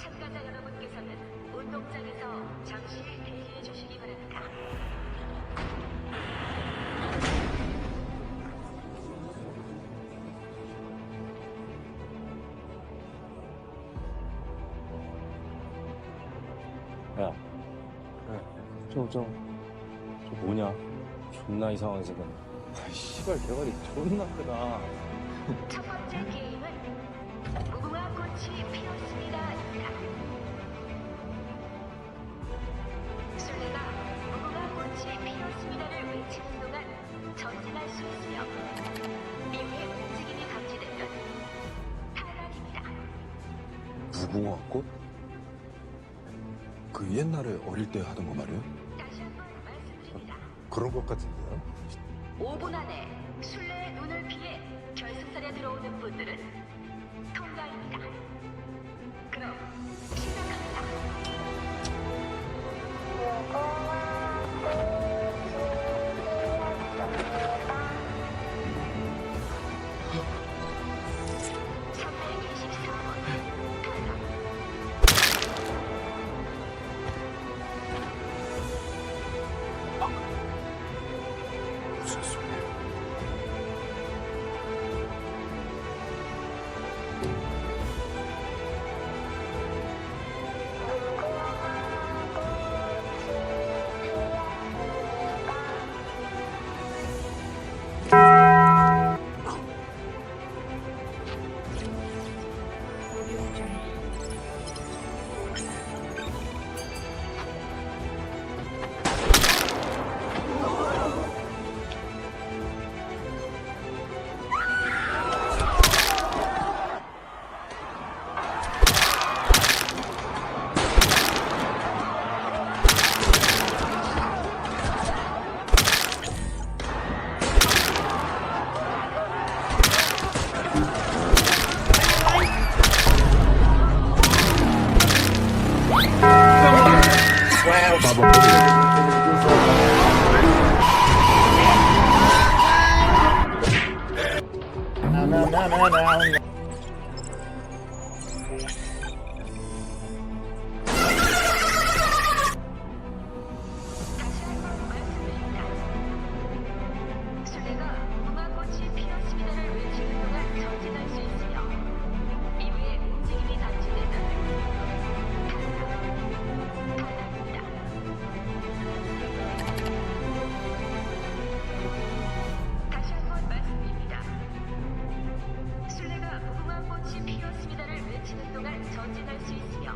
참가자 여러분께서는 운동장에서 잠시 대기해 주시기 바랍니다. 야, 저 뭐냐? 존나 이상한 지금. 씨발 대가리 존나 크다. 첫 번째 게임은 무궁화 꽃이 피었습니다입니다. 술래가 무궁화 꽃이 피었습니다를 외치는 동안 전진할 수 있으며 이후에 움직임이 감지되면 탈락입니다. 무궁화꽃? 그 옛날에 어릴 때 하던 거 말이에요? 다시 한번 말씀드립니다. 그런 것 같은데요? 5분 안에 술래의 눈을 피해 결승선에 들어오는 분들은 통과입니다. 그럼 시작합니다. 무슨 소리야? 다시 한번 말씀드립니다. 술래가 무궁화 꽃이 피었습니다를 외치는 동안 전진할 수 있으며 이후에 움직임이 감지되면 탈락입니다. 다시 한번 말씀드립니다. 술래가 무궁화 꽃이 피었습니다를 외치는 동안 전진할 수 있으며